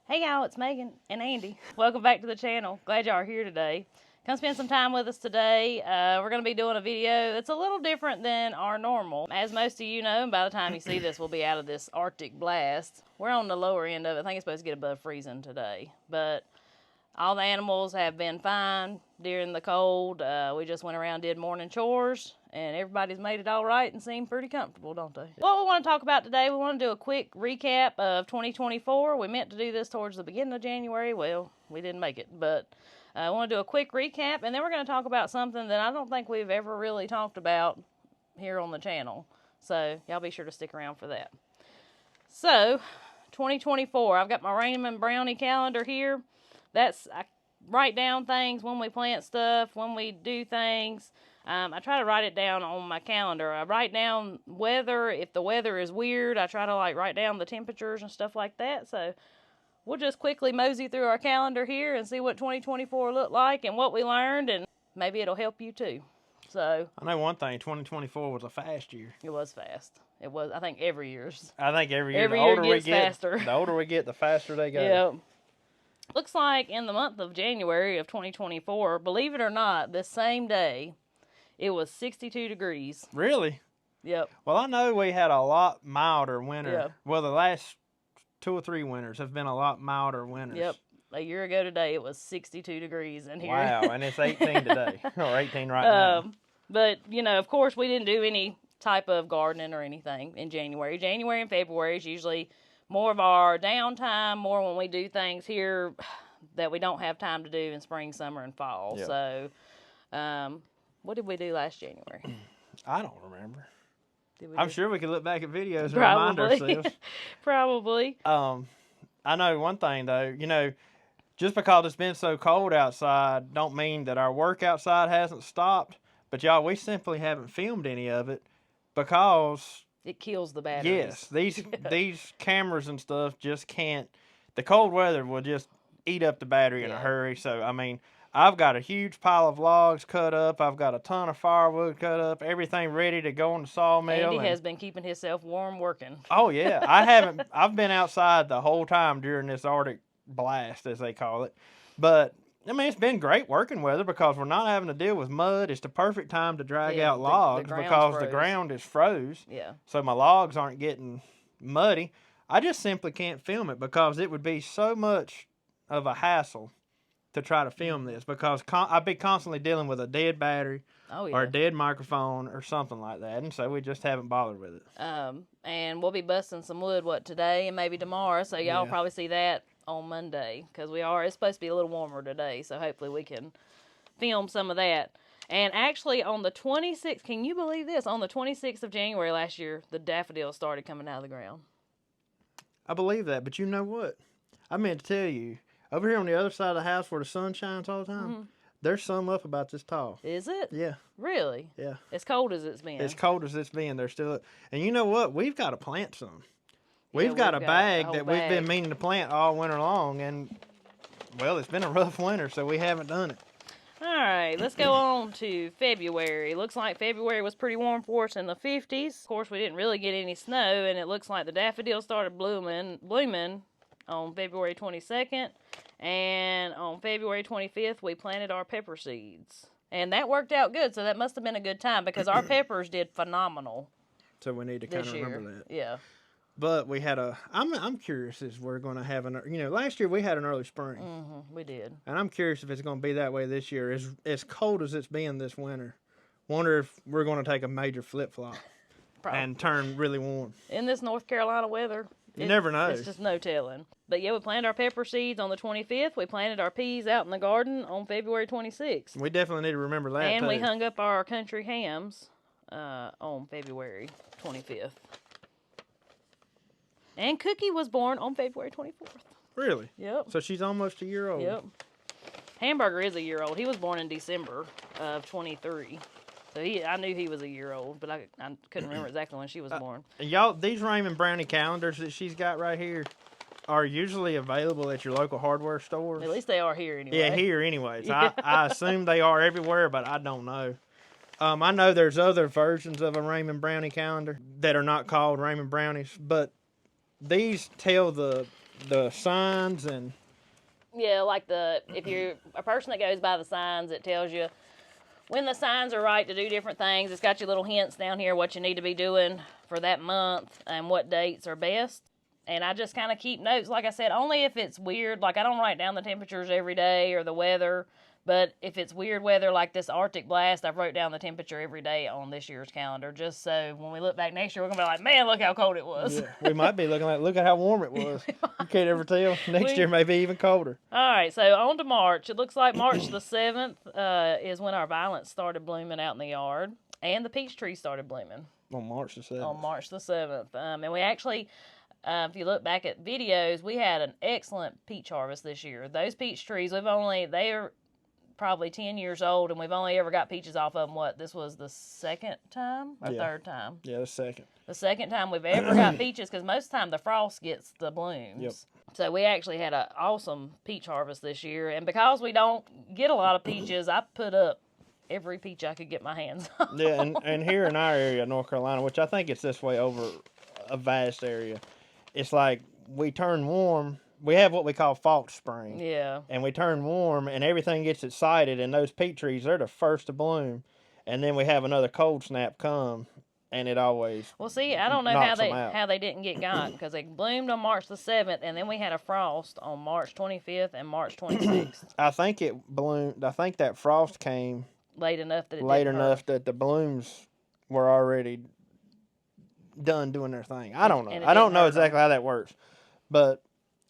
Hey y'all, it's Megan and Andy. Welcome back to the channel. Glad y'all are here today. Come spend some time with us today. We're going to be doing a video that's a little different than our normal. As most of you know, and by the time you see this, we'll be out of this Arctic blast. We're on the lower end of it. I think it's supposed to get above freezing today. But all the animals have been fine during the cold. We just went around, did morning chores, and everybody's made it all right and seem pretty comfortable, don't they? What we want to talk about today, we want to do a quick recap of 2024. We meant to do this towards the beginning of January. Well, we didn't make it, but I want to do a quick recap, and then we're going to talk about something that I don't think we've ever really talked about here on the channel. So y'all be sure to stick around for that. So, 2024, I've got my Raymond Brownie calendar here. I write down things when we plant stuff, when we do things. I try to write it down on my calendar. I write down weather. If the weather is weird, I try to write down the temperatures and stuff like that. So we'll just quickly mosey through our calendar here and see what 2024 looked like and what we learned, and maybe it'll help you too. So I know one thing, 2024 was a fast year. It was fast. It was, I think, every year's. I think every year, Every year gets faster. The older we get, the faster they go. Yep. Looks like in the month of January of 2024, believe it or not, this same day, it was 62 degrees. Really? Yep. Well, I know we had a lot milder winter. Yeah. Well, the last 2 or 3 winters have been a lot milder winters. Yep. A year ago today, it was 62 degrees in here. Wow, and it's 18 today, or 18 right now. But, you know, of course, we didn't do any type of gardening or anything in January. January and February is usually more of our downtime, more when we do things here that we don't have time to do in spring, summer, and fall. Yep. So, what did we do last January? I don't remember. I'm sure we could look back at videos and remind ourselves. Probably. I know one thing, though. You know, just because it's been so cold outside don't mean that our work outside hasn't stopped. But, y'all, we simply haven't filmed any of it because it kills the batteries. Yes, these cameras and stuff just can't. The cold weather will just eat up the battery in a hurry. So, I mean, I've got a huge pile of logs cut up. I've got a ton of firewood cut up. Everything ready to go in the sawmill. Andy has been keeping himself warm working. Oh, yeah. I've been outside the whole time during this Arctic blast, as they call it. But, I mean, it's been great working weather because we're not having to deal with mud. It's the perfect time to drag out logs because the ground is froze. Yeah. So my logs aren't getting muddy. I just simply can't film it because it would be so much of a hassle to try to film this because I'd be constantly dealing with a dead battery or a dead microphone or something like that. And so we just haven't bothered with it. And we'll be busting some wood, today and maybe tomorrow. So y'all will probably see that on Monday because it's supposed to be a little warmer today, so hopefully we can film some of that. And actually on the 26th, can you believe this? On the 26th of January last year, the daffodils started coming out of the ground. I believe that, but you know what? I meant to tell you, over here on the other side of the house where the sun shines all the time, there's some up about this tall. Is it? Yeah. Really? Yeah. As cold as it's been. As cold as it's been, they're still up. And you know what? We've got to plant some. We've got a bag that we've been meaning to plant all winter long, and, well, it's been a rough winter, so we haven't done it. All right, let's go on to February. Looks like February was pretty warm for us in the 50s. Of course, we didn't really get any snow, and it looks like the daffodils started blooming on February 22nd, and on February 25th, we planted our pepper seeds. And that worked out good, so that must have been a good time, because our peppers did phenomenal. So we need to kind of remember that. Yeah. But we had I'm curious if we're going to have last year we had an early spring. We did. And I'm curious if it's going to be that way this year. As cold as it's been this winter, wonder if we're going to take a major flip-flop and turn really warm. In this North Carolina weather, you never know. It's just no telling. But yeah, we planted our pepper seeds on the 25th. We planted our peas out in the garden on February 26th. We definitely need to remember that, and we hung up our country hams on February 25th. And Cookie was born on February 24th. Really? Yep. So she's almost a year old. Yep. Hamburger is a year old. He was born in December of 23. So I knew he was a year old, but I couldn't remember exactly when she was born. Y'all, these Raymond Brownie calendars that she's got right here are usually available at your local hardware stores. At least they are here anyway. Yeah, here anyways. I assume they are everywhere, but I don't know. I know there's other versions of a Raymond Brownie calendar that are not called Raymond Brownies, but these tell the the signs and. Yeah, like if you're a person that goes by the signs, it tells you when the signs are right to do different things. It's got your little hints down here what you need to be doing for that month and what dates are best. And I just kind of keep notes, like I said, only if it's weird. Like, I don't write down the temperatures every day or the weather. But if it's weird weather like this Arctic blast, I've wrote down the temperature every day on this year's calendar, just so when we look back next year, we're going to be like, man, look how cold it was. Yeah, we might be looking like, look at how warm it was. You can't ever tell. Next year may be even colder. All right, so on to March. It looks like March the 7th is when our violets started blooming out in the yard, and the peach tree started blooming. On March the 7th. On March the 7th. And we actually... if you look back at videos, we had an excellent peach harvest this year. Those peach trees, they're probably 10 years old, and we've only ever got peaches off of them, this was the second time or third time? Yeah, the second. The second time we've ever got peaches, because most of the time the frost gets the blooms. Yep. So we actually had an awesome peach harvest this year, and because we don't get a lot of peaches, I put up every peach I could get my hands on. Yeah, and here in our area, North Carolina, which I think it's this way over a vast area, it's like we turn warm. We have what we call false spring. Yeah. And we turn warm, and everything gets excited, and those peach trees, they're the first to bloom. And then we have another cold snap come, and it always Well, see, I don't know knocks them out. how they didn't get got, because they bloomed on March the 7th, and then we had a frost on March 25th and March 26th. I think it bloomed. I think that frost came late enough that that the blooms were already done doing their thing. I don't know. I don't know exactly how that works, but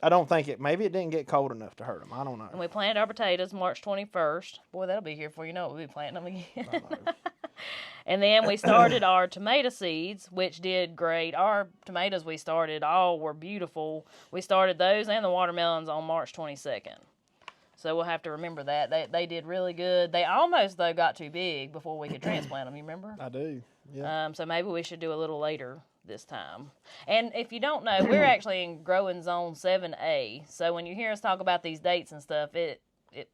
I don't think maybe it didn't get cold enough to hurt them. I don't know. And we planted our potatoes March 21st. Boy, that'll be here before you know it. We'll be planting them again. I know. And then we started our tomato seeds, which did great. Our tomatoes we started all were beautiful. We started those and the watermelons on March 22nd. So we'll have to remember that. They did really good. They almost, though, got too big before we could transplant them. You remember? I do. Yeah. So maybe we should do a little later this time. And if you don't know, we're actually in growing zone 7A. So when you hear us talk about these dates and stuff, it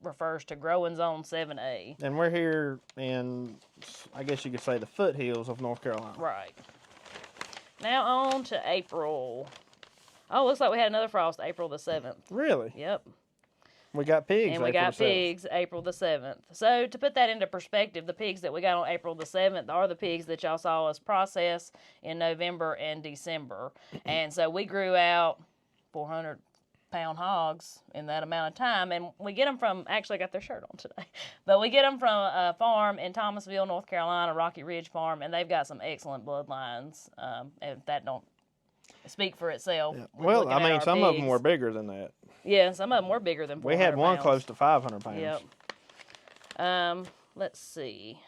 refers to growing zone 7A. And we're here in, I guess you could say, the foothills of North Carolina. Right. Now on to April. Oh, looks like we had another frost April the 7th. Really? Yep. We got pigs. And we got pigs April the 7th. So to put that into perspective, the pigs that we got on April the 7th are the pigs that y'all saw us process in November and December. And so we grew out 400-pound hogs in that amount of time. And we get them from, actually I got their shirt on today, but we get them from a farm in Thomasville, North Carolina, Rocky Ridge Farm, and they've got some excellent bloodlines. And that don't speak for itself. Yeah. Well, I mean, some of them were bigger than that. Yeah, some of them were bigger than 400 We had one pounds. close to 500 pounds. Yep. Let's see.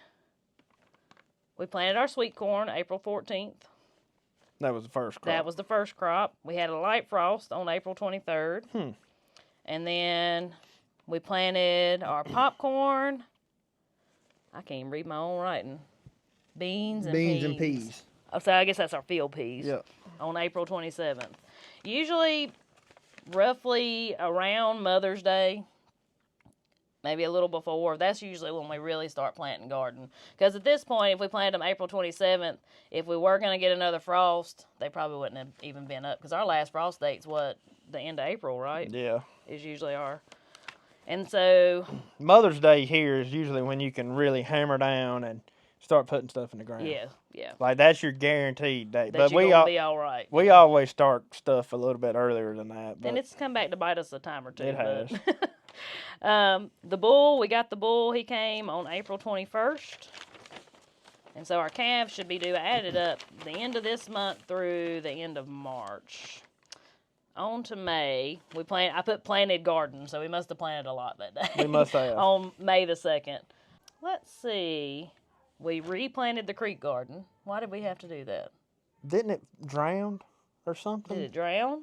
We planted our sweet corn April 14th. That was the first crop. That was the first crop. We had a light frost on April 23rd. And then we planted our popcorn. I can't even read my own writing. Beans and peas. Oh, so I guess that's our field peas. Yep. On April 27th. Usually, roughly around Mother's Day, maybe a little before, that's usually when we really start planting garden. Because at this point, if we planted them April 27th, if we were going to get another frost, they probably wouldn't have even been up. Because our last frost date's the end of April, right? Yeah. Is usually our. And so. Mother's Day here is usually when you can really hammer down and start putting stuff in the ground. Yeah. Like, that's your guaranteed date. But you're going to be all right. We always start stuff a little bit earlier than that. But and it's come back to bite us a time or two. It has. The bull, we got the bull. He came on April 21st. And so our calves should be added up the end of this month through the end of March. On to May. I put planted garden, so we must have planted a lot that day. We must have. On May the 2nd. Let's see. We replanted the creek garden. Why did we have to do that? Didn't it drown or something? Did it drown?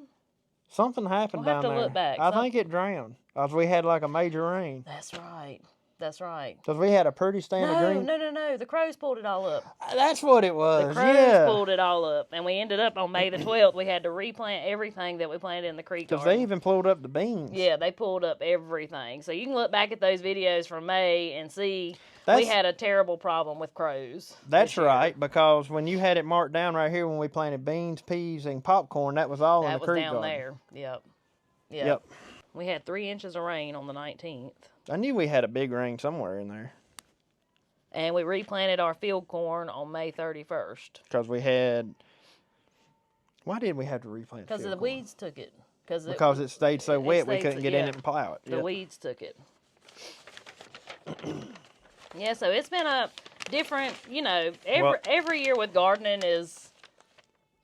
Something happened down there. We'll have to look back. I think it drowned. Because we had like a major rain. That's right. That's right. Because we had a pretty stand of green. No. The crows pulled it all up. That's what it was. The crows pulled it all up. And we ended up on May the 12th. We had to replant everything that we planted in the creek garden. Because they even pulled up the beans. Yeah, they pulled up everything. So you can look back at those videos from May and see we had a terrible problem with crows. That's right. Because when you had it marked down right here when we planted beans, peas, and popcorn, that was all in the creek garden. That was down there. Yep. Yeah. Yep. We had 3 inches of rain on the 19th. I knew we had a big rain somewhere in there. And we replanted our field corn on May 31st. Because we had... Why did we have to replant Because the field corn? weeds took it. Because it stayed so wet, we couldn't get in it and plow it. The weeds took it. Yeah, so it's been a different, you know, every year with gardening is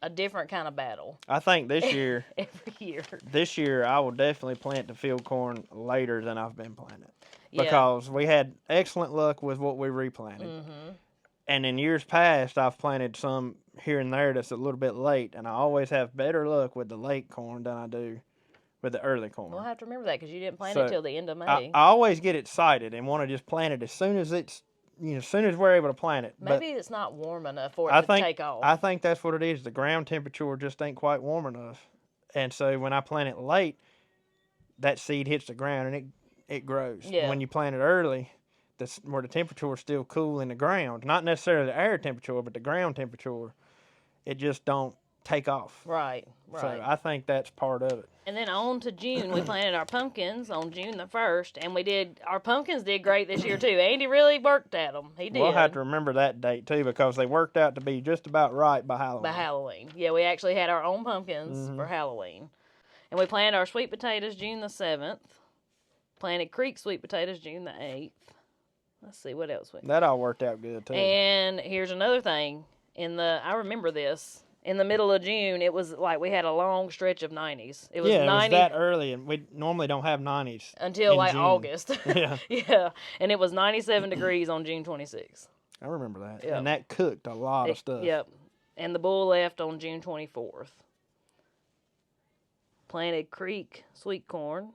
a different kind of battle. I think this year... Every year. This year, I will definitely plant the field corn later than I've been planting. Because we had excellent luck with what we replanted. Mm-hmm. And in years past, I've planted some here and there that's a little bit late. And I always have better luck with the late corn than I do with the early corn. We'll have to remember that because you didn't plant it till the end of May. I always get excited and want to just plant it as soon as it's, you know, as soon as we're able to plant it. Maybe it's not warm enough for it to take off. I think that's what it is. The ground temperature just ain't quite warm enough. And so when I plant it late, that seed hits the ground and it grows. Yeah. When you plant it early, where the temperature is still cool in the ground, not necessarily the air temperature, but the ground temperature, it just don't take off. Right. So I think that's part of it. And then on to June, we planted our pumpkins on June the 1st, and our pumpkins did great this year too. Andy really worked at them. He did. We'll have to remember that date too, because they worked out to be just about right by Halloween. Yeah, we actually had our own pumpkins for Halloween. And we planted our sweet potatoes June the 7th. Planted creek sweet potatoes June the 8th. Let's see, what else? That all worked out good too. And here's another thing. I remember this. In the middle of June, it was like we had a long stretch of 90s. It was 90, it was that early, and we normally don't have 90s until like June. August. Yeah. Yeah, and it was 97 degrees on June 26th. I remember that. Yep. And that cooked a lot of stuff. Yep. And the bull left on June 24th. Planted creek sweet corn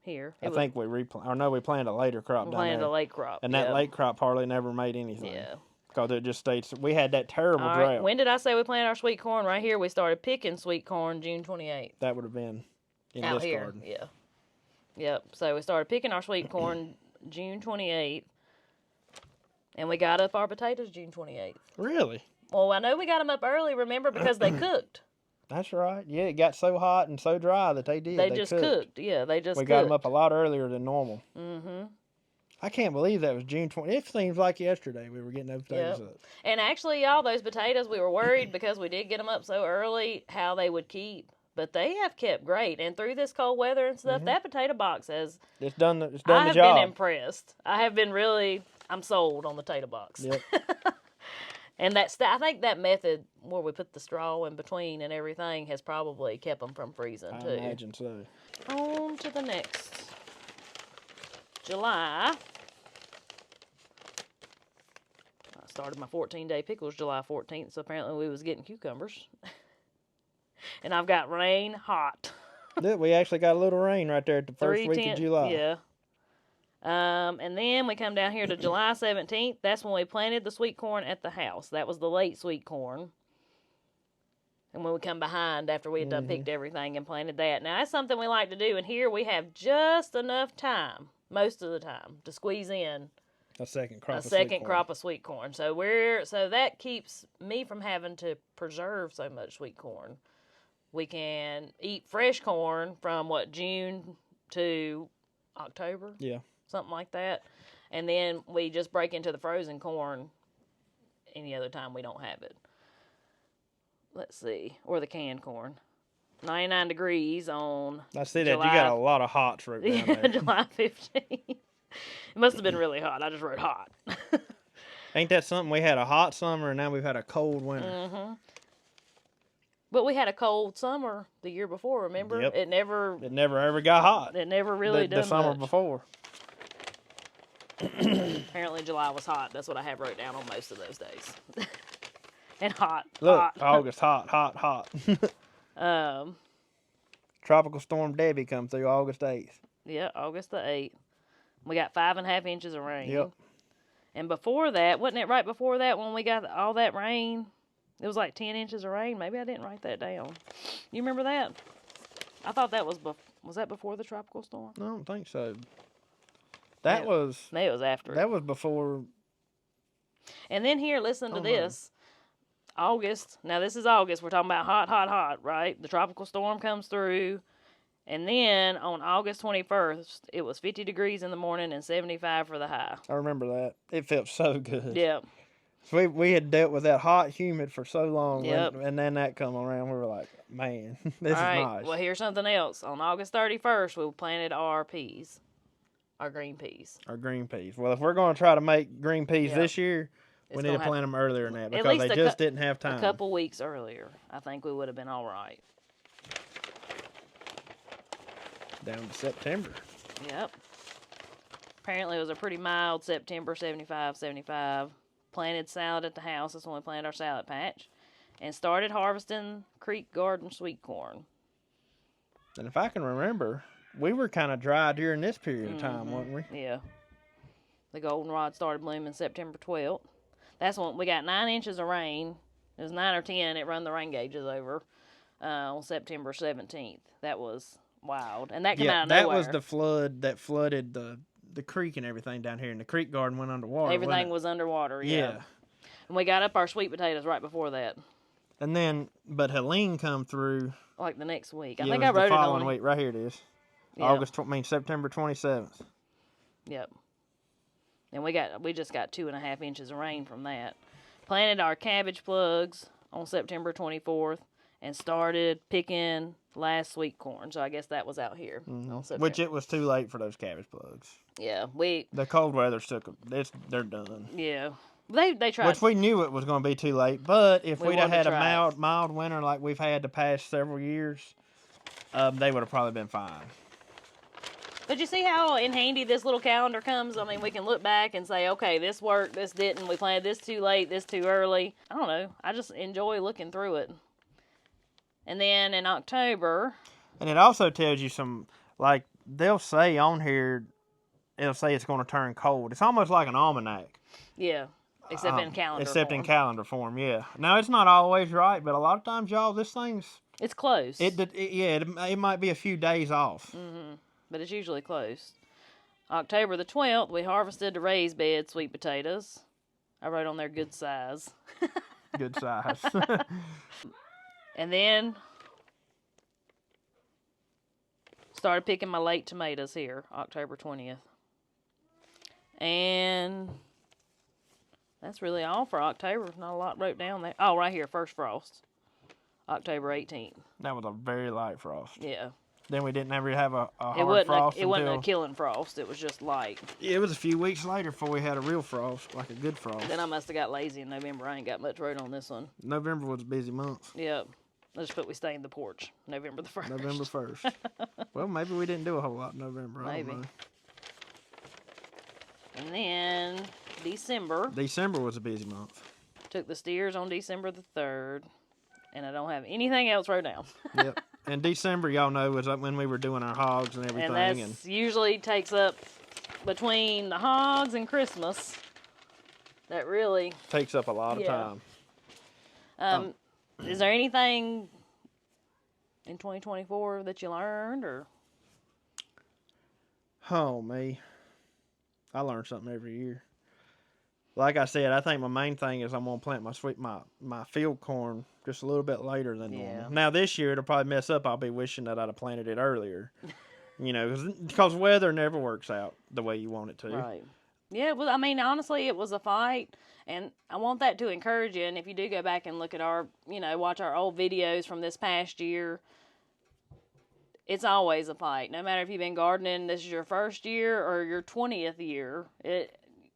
here. I think we we planted a later crop down there. Planted a late crop. And that late crop hardly never made anything. Yeah. Because it just stayed. We had that terrible drought. When did I say we planted our sweet corn? Right here. We started picking sweet corn June 28th. That would have been in out this here. garden. Yeah. Yep. So we started picking our sweet corn June 28th. And we got up our potatoes June 28th. Really? Well, I know we got them up early, remember, because they cooked. That's right. Yeah, it got so hot and so dry that they did. They just cooked. Yeah, they just We cooked. got them up a lot earlier than normal. Mm-hmm. I can't believe that was June 20th. It seems like yesterday we were getting those potatoes up. And actually, y'all, those potatoes, we were worried because we did get them up so early, how they would keep. But they have kept great. And through this cold weather and stuff, that potato box has... It's done the job. I have been impressed. I have been I'm sold on the potato box. Yep. And I think that method where we put the straw in between and everything has probably kept them from freezing, too. I imagine so. On to the next. July. I started my 14-day pickles July 14th, so apparently we was getting cucumbers. And I've got rain hot. Look, we actually got a little rain right there at the first week of July. Yeah. And then we come down here to July 17th. That's when we planted the sweet corn at the house. That was the late sweet corn. And when we come behind after we had done picked everything and planted that. Now, that's something we like to do. And here we have just enough time, most of the time, to squeeze in a second crop of sweet corn. So that keeps me from having to preserve so much sweet corn. We can eat fresh corn from, June to October? Yeah. Something like that. And then we just break into the frozen corn any other time we don't have it. Let's see. Or the canned corn. 99 degrees on I see that. You got a lot of hots right down there. July 15th. It must have been really hot. I just wrote hot. Ain't that something? We had a hot summer and now we've had a cold winter. Mm-hmm. But we had a cold summer the year before, remember? Yep. It never ever got hot. It never really done the summer much. before. Apparently July was hot. That's what I have wrote down on most of those days. And hot. Look, hot. August, hot. Tropical Storm Debbie come through August 8th. Yeah, August the 8th. We got 5.5 inches of rain. Yep. And before that, wasn't it right before that when we got all that rain? It was like 10 inches of rain. Maybe I didn't write that down. You remember that? I thought that was that before the tropical storm? I don't think so. Maybe it was after. That was before. And then here, listen to this. August. Now, this is August. We're talking about hot, right? The tropical storm comes through, And then on August 21st, it was 50 degrees in the morning and 75 for the high. I remember that. It felt so good. Yep. So we had dealt with that hot, humid for so long, Yep. and then that come around, we were like, man, this All right. is nice. Well, here's something else. On August 31st, we planted our peas, our green peas. Our green peas. Well, if we're going to try to make green peas Yep. this year, we It's need to gonna plant them earlier than that at because least they just didn't have time. A couple weeks earlier, I think we would have been all right. Down to September. Yep. Apparently it was a pretty mild September, 75, 75. Planted salad at the house. That's when we planted our salad patch. And started harvesting creek garden sweet corn. And if I can remember, we were kind of dry during this period of time, weren't we? Yeah. The goldenrod started blooming September 12th. That's when we got 9 inches of rain. It was 9 or 10. It run the rain gauges over on September 17th. That was wild. And that came out of nowhere. That was the flood that flooded the creek and everything down here. And the creek garden went underwater. Everything was underwater, yeah. And we got up our sweet potatoes right before that. And then, but Helene come through. Like the next week. I Yeah, think it I was wrote the it following on. week. Right here it is. Yep. September 27th. Yep. And we just got 2.5 inches of rain from that. Planted our cabbage plugs on September 24th and started picking last sweet corn. So I guess that was out here. On September. Which it was too late for those cabbage plugs. Yeah, the cold weather they're done. Yeah, they tried. Which we knew it was going to be too late, but if we'd have had a mild winter like we've had the past several years, they would have probably been fine. But you see how in handy this little calendar comes? I mean, we can look back and say, okay, this worked, this didn't. We planted this too late, this too early. I don't know. I just enjoy looking through it. And then in October. And it also tells you some, like, they'll say on here, it'll say it's going to turn cold. It's almost like an almanac. Yeah, except in calendar form. In calendar form, yeah. Now, it's not always right, but a lot of times, y'all, this thing's... It's close. It might be a few days off. Mm-hmm. But it's usually close. October the 12th, we harvested the raised bed sweet potatoes. I wrote on there good size. Good size. And then started picking my late tomatoes here, October 20th. And that's really all for October. Not a lot wrote down there. Oh, right here, first frost, October 18th. That was a very light frost. Yeah. Then we didn't ever have a hard frost. It wasn't a killing frost. It was just light. Yeah, it was a few weeks later before we had a real frost, like a good frost. Then I must have got lazy in November. I ain't got much wrote on this one. November was a busy month. Yep. I just put we stained the porch November the 1st. November 1st. Well, maybe we didn't do a whole lot in November. Maybe. I don't know. And then December. December was a busy month. Took the steers on December the 3rd. And I don't have anything else wrote down. Yep. And December, y'all know, was when we were doing our hogs and everything. And that usually takes up between the hogs and Christmas. That really takes up a lot of time. Is there anything in 2024 that you learned, or? Oh, me. I learn something every year. Like I said, I think my main thing is I'm going to plant my field corn just a little bit later than normal. Now, this year, it'll probably mess up. I'll be wishing that I'd have planted it earlier. You know, because weather never works out the way you want it to. Right. Yeah, well, I mean, honestly, it was a fight, and I want that to encourage you. And if you do go back and look at our, watch our old videos from this past year, it's always a fight. No matter if you've been gardening, this is your first year or your 20th year,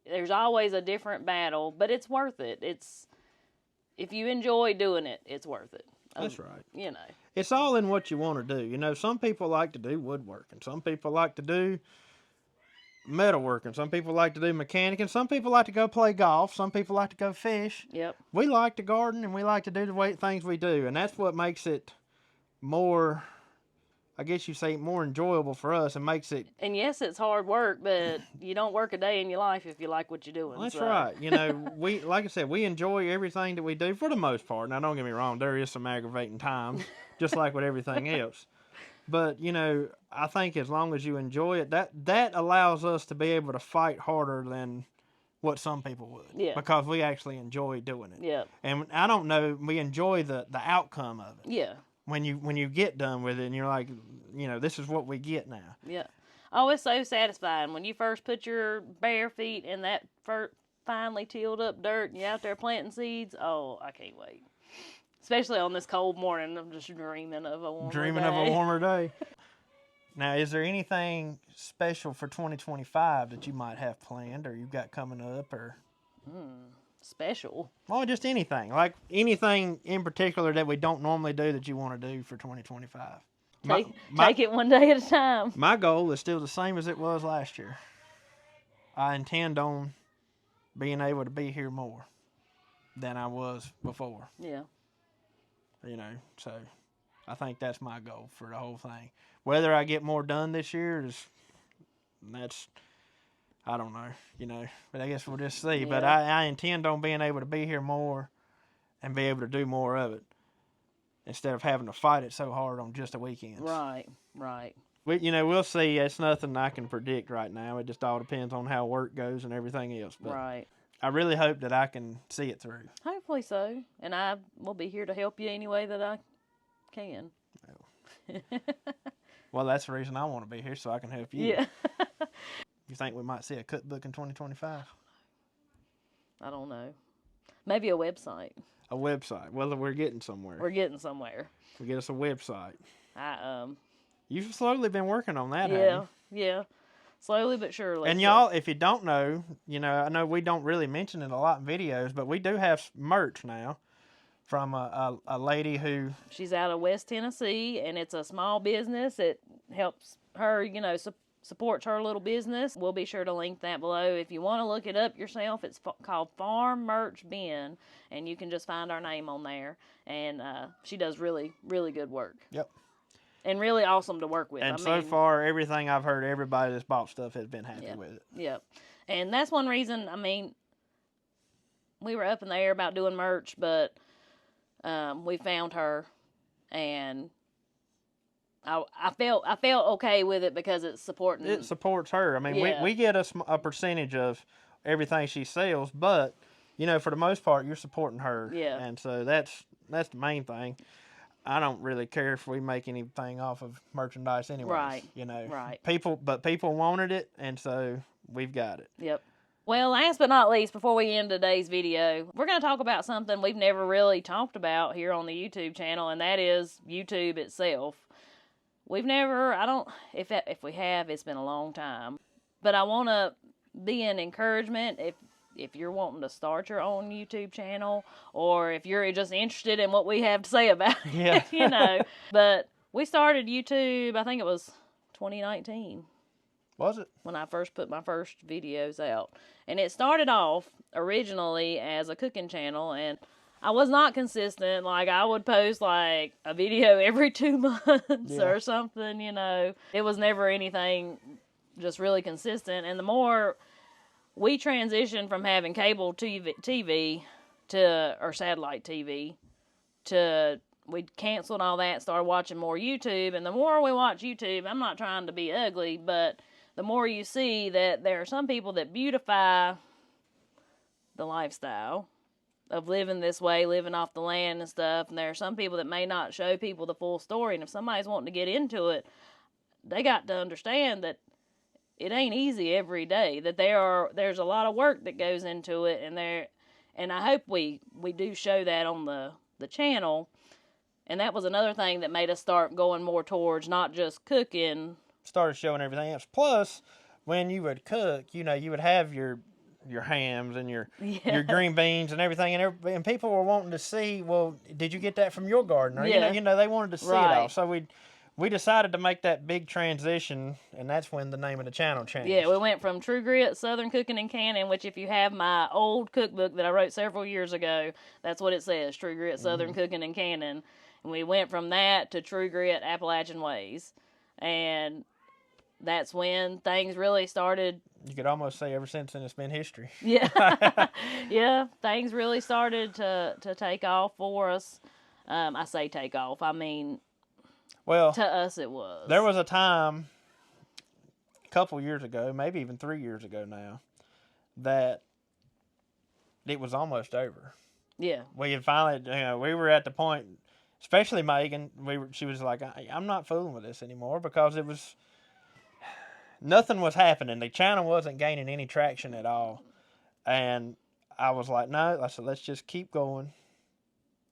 there's always a different battle, but it's worth it. If you enjoy doing it, it's worth it. That's right. It's all in what you want to do. Some people like to do woodworking. Some people like to do metalworking. Some people like to do mechanic, and some people like to go play golf. Some people like to go fish. Yep. We like to garden, and we like to do the things we do, and that's what makes it more, I guess you say, more enjoyable for us, and makes it... And yes, it's hard work, but you don't work a day in your life if you like what you're doing. That's right. We, like I said, we enjoy everything that we do for the most part. Now, don't get me wrong, there is some aggravating times, just like with everything else. But, I think as long as you enjoy it, that allows us to be able to fight harder than what some people would. Yeah. Because we actually enjoy doing it. Yeah. And I don't know, we enjoy the outcome of it. Yeah. when you get done with it and you're like, you know, this is what we get now. Yeah. Oh, it's so satisfying when you first put your bare feet in that finely tilled up dirt and you're out there planting seeds. Oh, I can't wait. Especially on this cold morning. I'm just dreaming of a warmer day. Now, is there anything special for 2025 that you might have planned or you've got coming up, or? Special? Well, just anything. Like anything in particular that we don't normally do that you want to do for 2025. Take it one day at a time. My goal is still the same as it was last year. I intend on being able to be here more than I was before. Yeah. You know, so I think that's my goal for the whole thing. Whether I get more done this year that's, I don't know, you know, but I guess we'll just see. Yeah. But I intend on being able to be here more and be able to do more of it instead of having to fight it so hard on just the weekends. Right. We'll see. It's nothing I can predict right now. It just all depends on how work goes and everything else. But right. I really hope that I can see it through. Hopefully so. And I will be here to help you any way that I can. Well, that's the reason I want to be here, so I can help you. Yeah. You think we might see a cookbook in 2025? I don't know. Maybe a website. A website. Well, we're getting somewhere. We're getting somewhere. We'll get us a website. You've slowly been working on that, haven't you? Yeah. Slowly but surely. And y'all, if you don't know, you know, I know we don't really mention it a lot in videos, but we do have merch now from a lady who... She's out of West Tennessee, and it's a small business. It helps her, you know, supports her little business. We'll be sure to link that below. If you want to look it up yourself, it's called Farm Merch Bin, and you can just find our name on there. And she does really, really good work. Yep. And really awesome to work with. And so far, everything I've heard, everybody that's bought stuff has been happy with it. Yep. And that's one reason, we were up in the air about doing merch, but we found her, and I felt okay with it because it's supporting. It supports her. We get a percentage of everything she sells, but you know, for the most part, you're supporting her. Yeah. And so that's the main thing. I don't really care if we make anything off of merchandise anyway. Right. You know. Right. People wanted it, and so we've got it. Yep. Well, last but not least, before we end today's video, we're going to talk about something we've never really talked about here on the YouTube channel, and that is YouTube itself. We've never, if we have, it's been a long time. But I want to be an encouragement if you're wanting to start your own YouTube channel, or if you're just interested in what we have to say about it, you know. But we started YouTube, I think it was 2019. Was it? When I first put my first videos out. And it started off originally as a cooking channel, and I was not consistent. Like, I would post like a video every 2 months or something, you know. It was never anything just really consistent. And the more we transitioned from having cable TV or satellite TV to we canceled all that, started watching more YouTube. And the more we watch YouTube, I'm not trying to be ugly, but the more you see that there are some people that beautify the lifestyle of living this way, living off the land and stuff. And there are some people that may not show people the full story. And if somebody's wanting to get into it, they got to understand that it ain't easy every day. That there's a lot of work that goes into it. And I hope we do show that on the channel. And that was another thing that made us start going more towards not just cooking. Started showing everything else. Plus, when you would cook, you know, you would have your hams and your green beans and everything, and people were wanting to see, well, did you get that from your garden? Or, you know, they wanted to see it all. So we decided to make that big transition, and that's when the name of the channel changed. Yeah, we went from True Grit Southern Cooking and Canning, which if you have my old cookbook that I wrote several years ago, that's what it says, True Grit Southern Cooking and Canning. And we went from that to True Grit Appalachian Ways. And that's when things really started. You could almost say ever since then it's been history. Yeah. Yeah, things really started to take off for us. I say take off. I mean, well, to us it was. There was a time a couple years ago, maybe even 3 years ago now, that it was almost over. Yeah. We had finally, we were at the point, especially Megan, she was like, I'm not fooling with this anymore because nothing was happening. The channel wasn't gaining any traction at all. And I was like, no, I said, let's just keep going.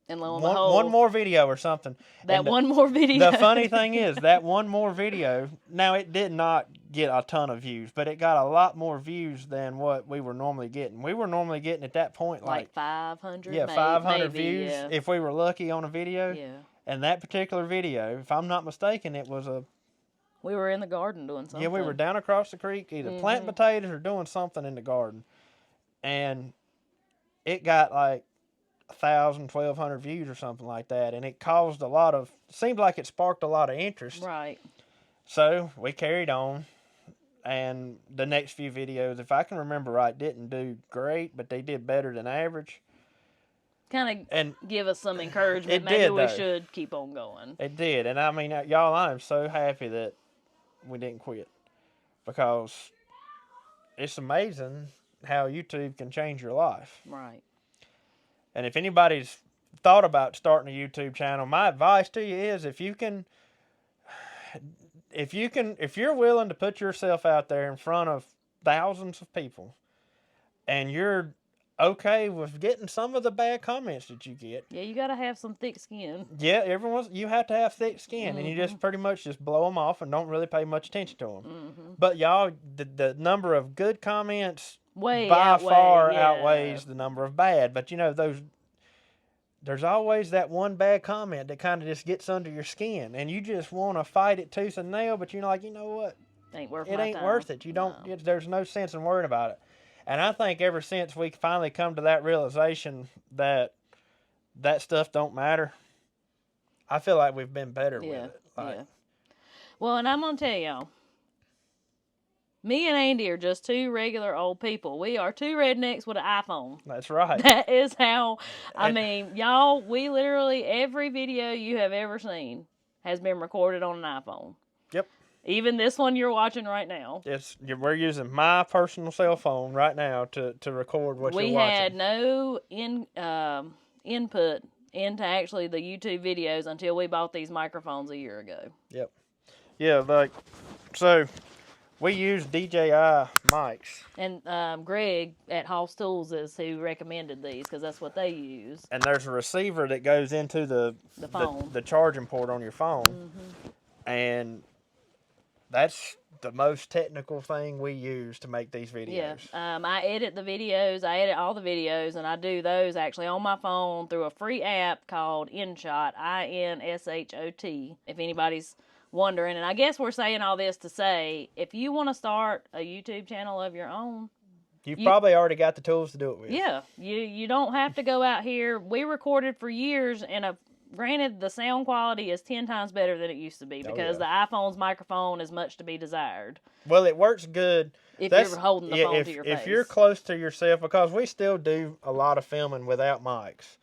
And lo and behold, one more video or something. One more video. The funny thing is, that one more video, now it did not get a ton of views, but it got a lot more views than what we were normally getting. We were normally getting at that point like 500. Yeah, 500 maybe, views yeah. if we were lucky on a video. Yeah. And that particular video, if I'm not mistaken, it was we were in the garden doing something. Yeah, we were down across the creek, either planting potatoes or doing something in the garden. And it got like 1,000, 1,200 views or something like that. And it caused seemed like it sparked a lot of interest. Right. So we carried on. And the next few videos, if I can remember right, didn't do great, but they did better than average. Kind of give us some encouragement. Maybe we should keep on going. It did. And I mean, y'all, I am so happy that we didn't quit. Because it's amazing how YouTube can change your life. Right. And if anybody's thought about starting a YouTube channel, my advice to you is if you're willing to put yourself out there in front of thousands of people and you're okay with getting some of the bad comments that you get. Yeah, you got to have some thick skin. Yeah, you have to have thick skin, and you just pretty much just blow them off and don't really pay much attention to them. But y'all, the number of good comments by far outweighs the number of bad. But there's always that one bad comment that kind of just gets under your skin, and you just want to fight it tooth and nail, but you're like, you know what? It ain't worth it. You don't. No. There's no sense in worrying about it. And I think ever since we finally come to that realization that stuff don't matter, I feel like we've been better with it. Yeah. Well, and I'm going to tell y'all, me and Andy are just two regular old people. We are two rednecks with an iPhone. That's right. That is how, y'all, we literally, every video you have ever seen has been recorded on an iPhone. Yep. Even this one you're watching right now. We're using my personal cell phone right now to record what you're watching. We had no input into actually the YouTube videos until we bought these microphones a year ago. Yep. Yeah, so we use DJI mics. And Greg at Hoss Tools is who recommended these because that's what they use. And there's a receiver that goes into the phone, the charging port on your phone. And that's the most technical thing we use to make these videos. Yeah, I edit the videos. I edit all the videos, and I do those actually on my phone through a free app called InShot, INSHOT, if anybody's wondering. And I guess we're saying all this to say, if you want to start a YouTube channel of your own, you probably already got the tools to do it with. Yeah, you don't have to go out here. We recorded for years, and granted, the sound quality is 10 times better than it used to be because the iPhone's microphone is much to be desired. Well, it works good. If you're holding the phone to your face. If you're close to yourself, because we still do a lot of filming without mics.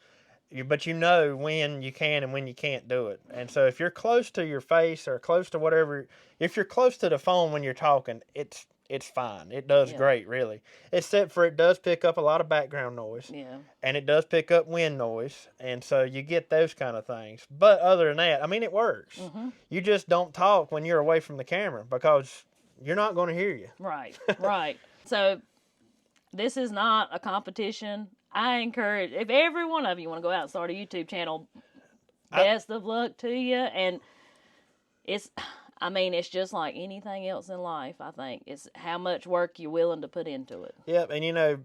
But you know when you can and when you can't do it. And so if you're close to your face or close to whatever, if you're close to the phone when you're talking, it's fine. It does great, really. Except for it does pick up a lot of background noise. Yeah. And it does pick up wind noise. And so you get those kind of things. But other than that, I mean, it works. You just don't talk when you're away from the camera because you're not going to hear you. Right, right. So this is not a competition. I encourage, if every one of you want to go out and start a YouTube channel, best of luck to you. And it's just like anything else in life, I think. It's how much work you're willing to put into it. Yep, and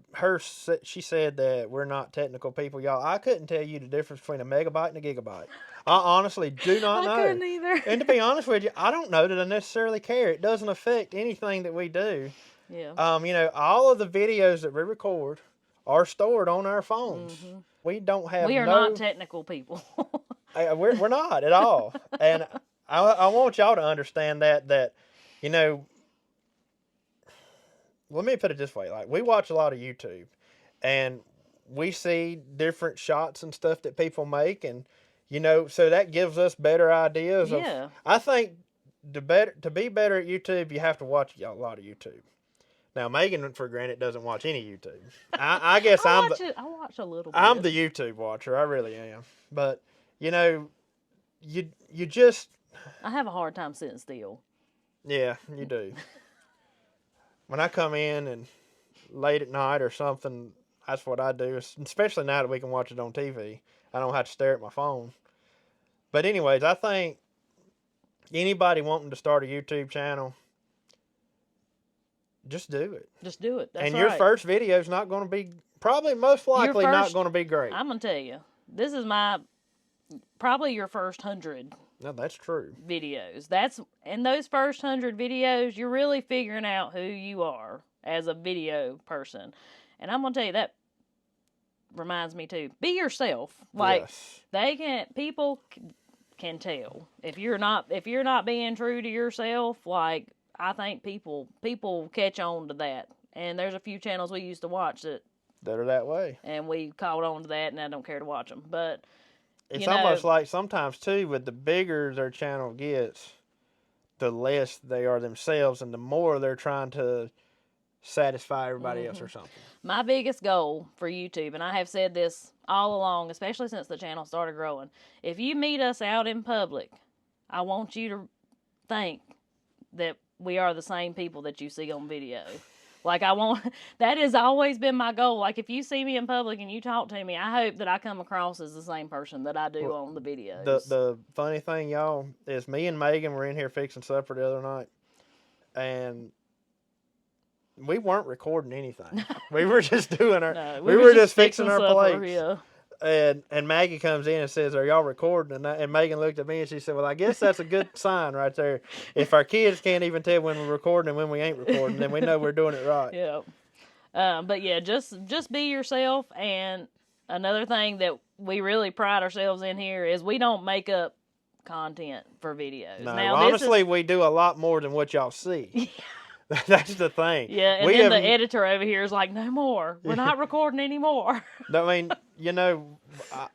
she said that we're not technical people. Y'all, I couldn't tell you the difference between a megabyte and a gigabyte. I honestly do not know. I couldn't either. And to be honest with you, I don't know that I necessarily care. It doesn't affect anything that we do. Yeah. All of the videos that we record are stored on our phones. We don't have. We are not technical people. We're not at all. And I want y'all to understand that let me put it this way. Like, we watch a lot of YouTube, and we see different shots and stuff that people make, and so that gives us better ideas. Yeah. I think to be better at YouTube, you have to watch a lot of YouTube. Now, Megan, for granted, doesn't watch any YouTube. I guess I watch a little bit. I'm the YouTube watcher. I really am. But, you just... I have a hard time sitting still. Yeah, you do. When I come in and late at night or something, that's what I do, especially now that we can watch it on TV. I don't have to stare at my phone. But anyways, I think anybody wanting to start a YouTube channel, just do it. Just do it. That's and right. your first video is not going to be, probably most likely not going to be great. I'm going to tell you, this is probably your first 100. No, that's true. Videos. In those first 100 videos, you're really figuring out who you are as a video person. And I'm going to tell you, that reminds me too. Be yourself. Like, yes. People can tell. If you're not being true to yourself, like, I think people catch on to that. And there's a few channels we used to watch that are that way. And we caught on to that, and I don't care to watch them. But it's almost like sometimes, too, with the bigger their channel gets, the less they are themselves, and the more they're trying to satisfy everybody else or something. My biggest goal for YouTube, and I have said this all along, especially since the channel started growing, if you meet us out in public, I want you to think that we are the same people that you see on video. Like, that has always been my goal. Like, if you see me in public and you talk to me, I hope that I come across as the same person that I do on the videos. The funny thing, y'all, is me and Megan were in here fixing supper the other night, and we weren't recording anything. We were just doing we were just fixing our plates. Yeah. And Maggie comes in and says, "Are y'all recording?" And Megan looked at me and she said, "Well, I guess that's a good sign right there. If our kids can't even tell when we're recording and when we ain't recording, then we know we're doing it right." Yeah. But yeah, just be yourself. And another thing that we really pride ourselves in here is we don't make up content for videos. No, now, honestly, we do a lot more than what y'all see. That's the thing. Yeah, and then the editor over here is like, "No more. We're not recording anymore." I mean,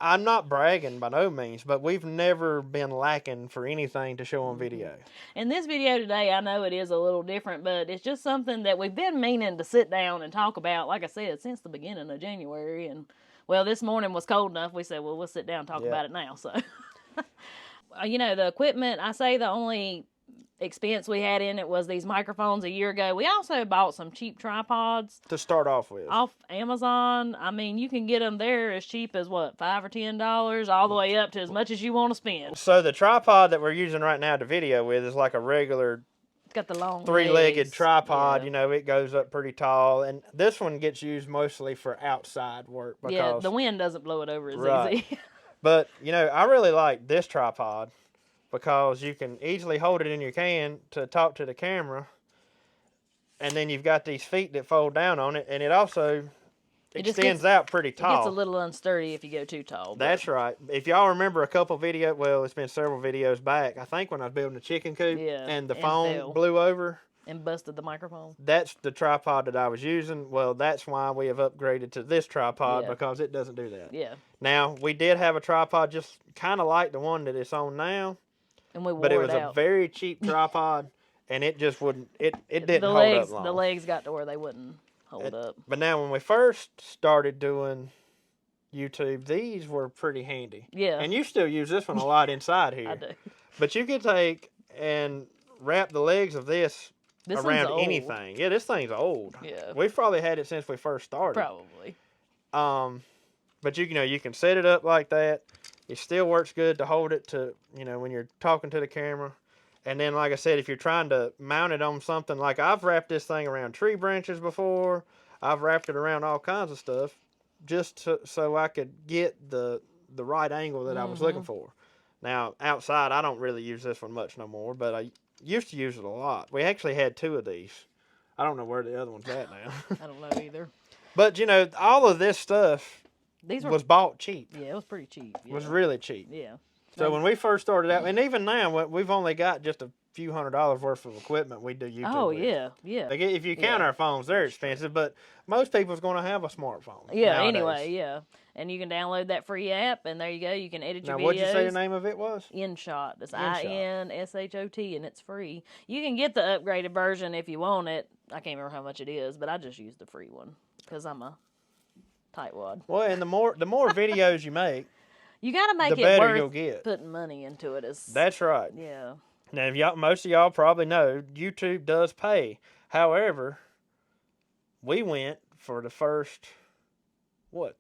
I'm not bragging by no means, but we've never been lacking for anything to show on video. And this video today, I know it is a little different, but it's just something that we've been meaning to sit down and talk about, like I said, since the beginning of January. And, well, this morning was cold enough. We said, well, let's sit down and talk about it now. So, the equipment, I say the only expense we had in it was these microphones a year ago. We also bought some cheap tripods to start off with off Amazon. I mean, you can get them there as cheap as $5 or $10, all the way up to as much as you want to spend. So the tripod that we're using right now to video with is like a regular, it's got the long three-legged tripod. Yeah. It goes up pretty tall, and this one gets used mostly for outside work because the wind doesn't blow it over as easy. But I really like this tripod, because you can easily hold it in your hand to talk to the camera. And then you've got these feet that fold down on it, and it also extends out pretty tall. It gets a little unsturdy if you go too tall. That's right. If y'all remember a couple videos, well, it's been several videos back, I think when I was building a chicken coop and the phone blew over. And busted the microphone. That's the tripod that I was using. Well, that's why we have upgraded to this tripod, because it doesn't do that. Yeah. Now, we did have a tripod just kind of like the one that it's on now. And we wore but it was out. A very cheap tripod, and it just wouldn't. It didn't hold up long. The legs got to where they wouldn't hold up. But now, when we first started doing YouTube, these were pretty handy. Yeah. And you still use this one a lot inside here. I do. But you could take and wrap the legs of this around anything. Yeah, this thing's old. Yeah. We've probably had it since we first started. Probably. But you can set it up like that. It still works good to hold it to, when you're talking to the camera. And then, like I said, if you're trying to mount it on something, like I've wrapped this thing around tree branches before. I've wrapped it around all kinds of stuff just so I could get the right angle that I was looking for. Now, outside, I don't really use this one much no more, but I used to use it a lot. We actually had 2 of these. I don't know where the other one's at now. I don't know either. But, all of this stuff was bought cheap. Yeah, it was pretty cheap. Yeah. It was really cheap. Yeah. So when we first started out, and even now, we've only got just a few $100s worth of equipment we do YouTube with. Oh, yeah. Like if you count our phones, they're expensive, but most people's going to have a smartphone. Yeah, nowadays. Anyway, yeah. And you can download that free app, and there you go. You can edit your videos. Now, what'd you say the name of it was? InShot. That's InShot, and it's free. You can get the upgraded version if you want it. I can't remember how much it is, but I just used the free one because I'm a tightwad. Well, and the more videos you make, You got to make the it better worth you'll get. putting money into it. That's right. Yeah. Now, most of y'all probably know YouTube does pay. However, we went for the first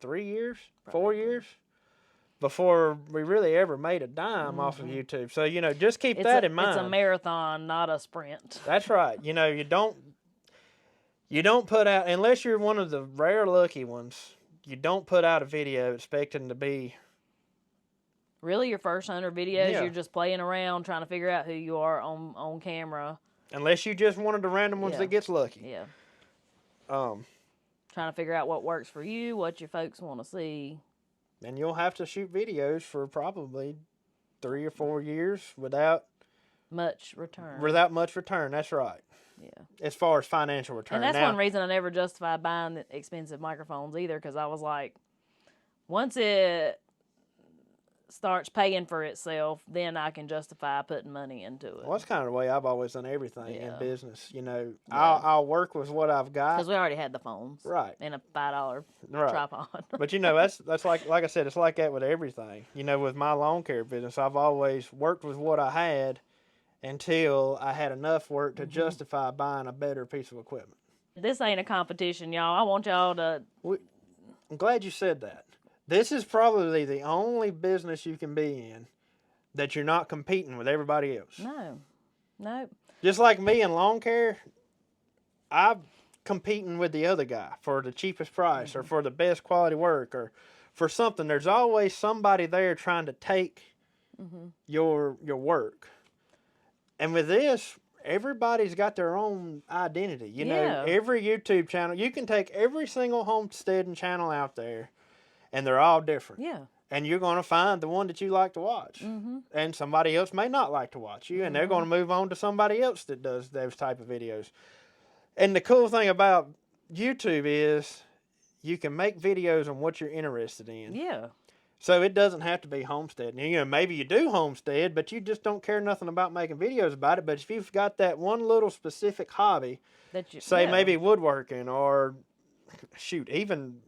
3 years, Probably. 4 years before we really ever made a dime off of YouTube. So just keep that in mind. It's a marathon, not a sprint. That's right. You don't put out, unless you're one of the rare lucky ones. You don't put out a video expecting to be really your first 100 videos. Yeah. You're just playing around trying to figure out who you are on camera. Unless you just one of the random ones that gets lucky. Yeah. Trying to figure out what works for you, what your folks want to see. And you'll have to shoot videos for probably 3 or 4 years without much return. That's right. Yeah. As far as financial return. And that's one reason I never justified buying the expensive microphones either, because I was like, once it starts paying for itself, then I can justify putting money into it. Well, that's kind of the way I've always done everything in business. I'll work with what I've got. Because we already had the phones. Right. And a $5 tripod. But that's like I said, it's like that with everything. With my lawn care business, I've always worked with what I had until I had enough work to justify buying a better piece of equipment. This ain't a competition, y'all. I want y'all to... I'm glad you said that. This is probably the only business you can be in that you're not competing with everybody else. No. Just like me in lawn care, I'm competing with the other guy for the cheapest price or for the best quality work or for something. There's always somebody there trying to take your work. And with this, everybody's got their own identity. Every YouTube channel, you can take every single homesteading channel out there, and they're all different. Yeah. And you're going to find the one that you like to watch. And somebody else may not like to watch you, and they're going to move on to somebody else that does those type of videos. And the cool thing about YouTube is you can make videos on what you're interested in. Yeah. So it doesn't have to be homesteading. Maybe you do homestead, but you just don't care nothing about making videos about it. But if you've got that one little specific hobby, maybe woodworking or, even,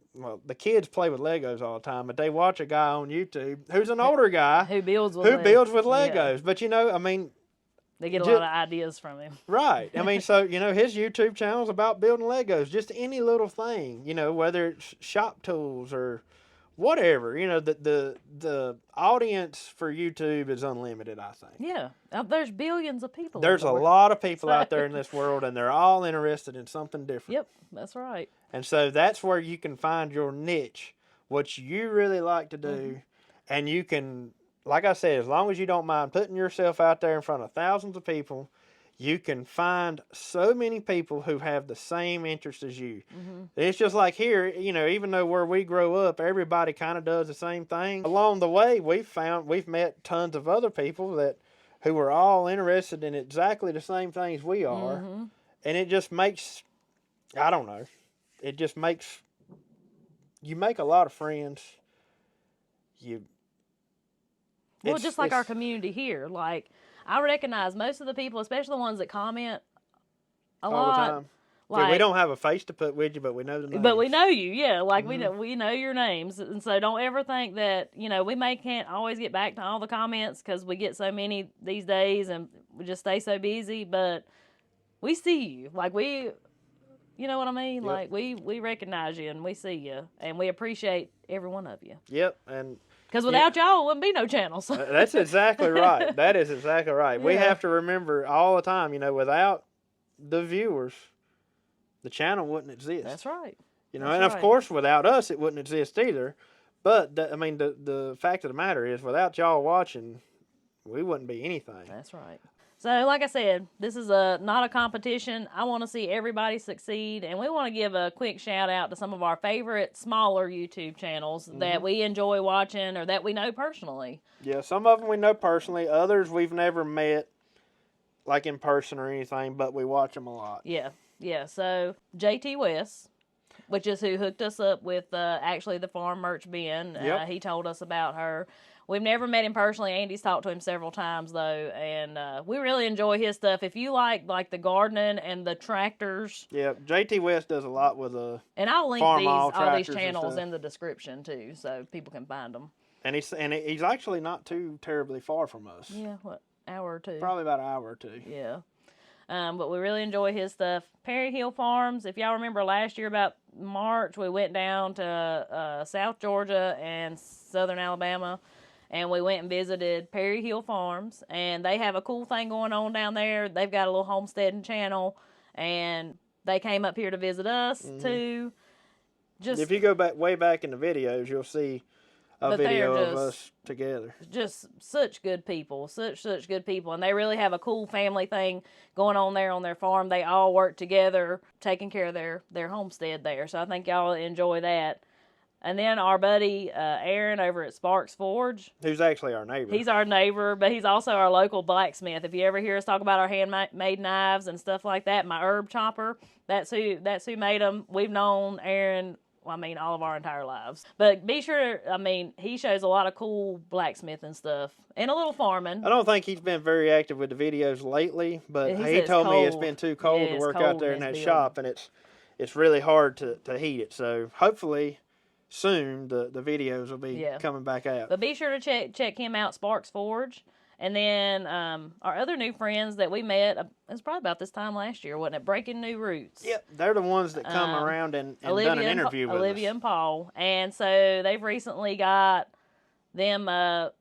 the kids play with Legos all the time, but they watch a guy on YouTube who's an older guy who builds with Legos. Yeah. But, they get a lot of ideas from him. Right. So, his YouTube channel is about building Legos, just any little thing, whether it's shop tools or whatever. The audience for YouTube is unlimited, I think. Yeah. There's billions of people. There's a lot of people out there in this world, and they're all interested in something different. Yep, that's right. And so that's where you can find your niche, what you really like to do, and you can, like I said, as long as you don't mind putting yourself out there in front of thousands of people, you can find so many people who have the same interest as you. It's just like here, even though where we grow up, everybody kind of does the same thing. Along the way, we've met tons of other people who are all interested in exactly the same things we are. And it just makes, I don't know, you make a lot of friends. Just like our community here, I recognize most of the people, especially the ones that comment a lot. All the time. We don't have a face to put with you, but we know the names. But we know you, yeah. We know your names. And so don't ever think that, we can't always get back to all the comments because we get so many these days and we just stay so busy. But we see you. You know what I mean? Yep. We recognize you and we see you. And we appreciate every one of you. Yep. And because without y'all, it wouldn't be no channels. That's exactly right. That is exactly right. Yeah. We have to remember all the time, without the viewers, the channel wouldn't exist. That's right. Of course, without us, it wouldn't exist either. But, the fact of the matter is, without y'all watching, we wouldn't be anything. That's right. So, like I said, this is not a competition. I want to see everybody succeed, and we want to give a quick shout-out to some of our favorite smaller YouTube channels that we enjoy watching or that we know personally. Yeah, some of them we know personally. Others we've never met, in person or anything, but we watch them a lot. Yeah. So, JT West, which is who hooked us up with actually the farm merch bin. Yep. He told us about her. We've never met him personally. Andy's talked to him several times, though, and we really enjoy his stuff. If you like the gardening and the tractors. Yeah, JT West does a lot with and I'll link all these channels in the description, too, so people can find them. And he's actually not too terribly far from us. Yeah, what, hour or two? Probably about an hour or two. Yeah. But we really enjoy his stuff. Perry Hill Farms, if y'all remember last year about March, we went down to South Georgia and Southern Alabama, and we went and visited Perry Hill Farms, and they have a cool thing going on down there. They've got a little homesteading channel, and they came up here to visit us, too. If you go way back in the videos, you'll see a video of us together. Just such good people, such good people, and they really have a cool family thing going on there on their farm. They all work together, taking care of their homestead there. So I think y'all enjoy that. And then our buddy Aaron over at Sparks Forge, who's actually our neighbor. He's our neighbor, but he's also our local blacksmith. If you ever hear us talk about our handmade knives and stuff like that, my herb chopper, that's who made them. We've known Aaron, well, I mean, all of our entire lives. But be sure, I mean, he shows a lot of cool blacksmithing stuff and a little farming. I don't think he's been very active with the videos lately, but he told me it's been too cold to work out there in that shop, and it's really hard to heat it. So hopefully soon the videos will be coming back out. But be sure to check him out, Sparks Forge. And then our other new friends that we met, it was probably about this time last year, wasn't it? Breaking New Roots. Yep, they're the ones that come around and done an interview with us. Olivia and Paul. And so they've recently got them, well,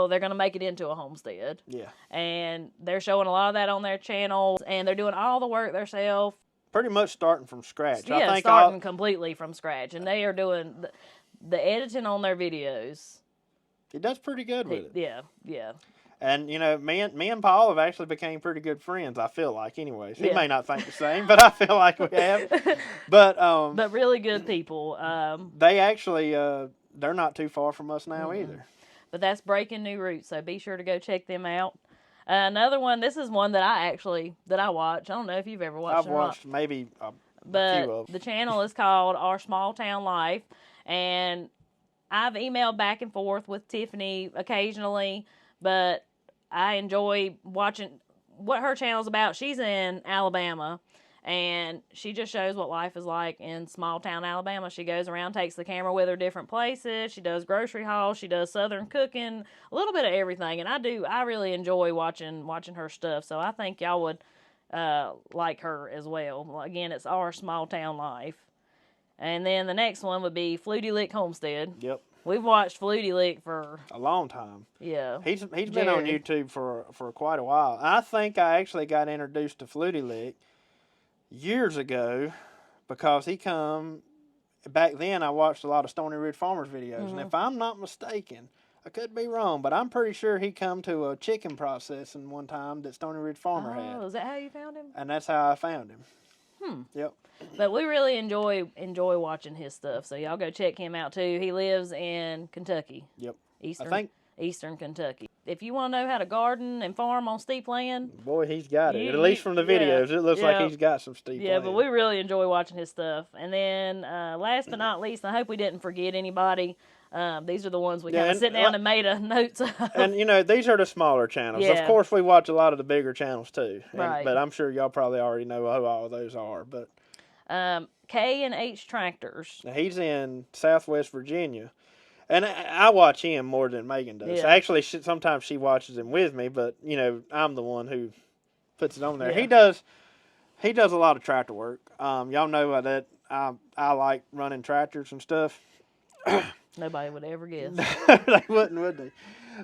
they're going to make it into a homestead. Yeah. And they're showing a lot of that on their channel, and they're doing all the work themselves. Pretty much starting from scratch. Yeah, I think starting completely from scratch. And they are doing the editing on their videos. He does pretty good with it. Yeah, yeah. And, you know, me and Paul have actually became pretty good friends, I feel like, anyways. He Yeah. may not think the same, but I feel like we have. But really good people. They actually, they're not too far from us now either. But that's Breaking New Roots, so be sure to go check them out. Another one, this is one that I watch. I don't know if you've ever watched it. I've watched maybe a few of them. The channel is called Our Small Town Life, and I've emailed back and forth with Tiffany occasionally, but I enjoy watching what her channel's about. She's in Alabama, and she just shows what life is like in small town Alabama. She goes around, takes the camera with her different places. She does grocery hauls. She does southern cooking, a little bit of everything. And I really enjoy watching her stuff. So I think y'all would like her as well. Again, it's Our Small Town Life. And then the next one would be Flutie Lick Homestead. Yep. We've watched Flutie Lick for a long time. Yeah. He's been on YouTube for quite a while. I think I actually got introduced to Flutie Lick years ago because he come back then. I watched a lot of Stony Ridge Farmers videos, and if I'm not mistaken, I could be wrong, but I'm pretty sure he come to a chicken processing one time that Stony Ridge Farmer had. Oh, is that how you found him? And that's how I found him. Yep. But we really enjoy watching his stuff, so y'all go check him out too. He lives in Kentucky. Yep. Eastern Kentucky. If you want to know how to garden and farm on steep land, boy, he's got it. At least from the videos, it looks like he's got some steep land. Yeah, but we really enjoy watching his stuff. And then last but not least, I hope we didn't forget anybody. These are the ones we kind of sit down and made notes of. And, you know, these are the smaller channels. Yeah. Of course, we watch a lot of the bigger channels, too. Right. But I'm sure y'all probably already know who all those are. But K&H Tractors. Now, he's in Southwest Virginia. And I watch him more than Megan does. Yeah. Actually, sometimes she watches him with me, but, you know, I'm the one who puts it on there. Yeah. He does a lot of tractor work. Y'all know that I like running tractors and stuff. Nobody would ever guess. They wouldn't, would they?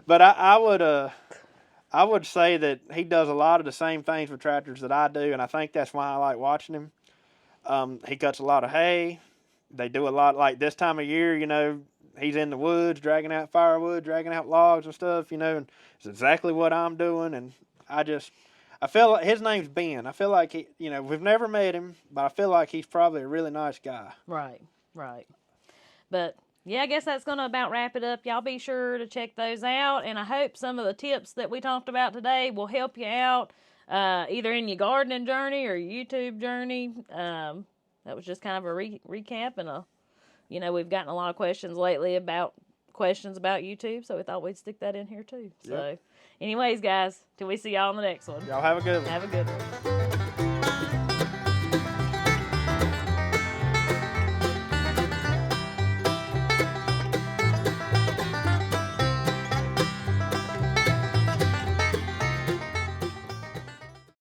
But I would say that he does a lot of the same things with tractors that I do, and I think that's why I like watching him. He cuts a lot of hay. They do a lot, like this time of year, you know, he's in the woods, dragging out firewood, dragging out logs and stuff, you know, and it's exactly what I'm doing. And I feel like his name's Ben. I feel like he, you know, we've never met him, but I feel like he's probably a really nice guy. Right. But yeah, I guess that's going to about wrap it up. Y'all be sure to check those out. And I hope some of the tips that we talked about today will help you out, either in your gardening journey or your YouTube journey. That was just kind of a recap and you know, we've gotten a lot of questions lately about YouTube, so we thought we'd stick that in here too. So anyways, guys, till we see y'all in the next one. Y'all have a good one. Have a good one.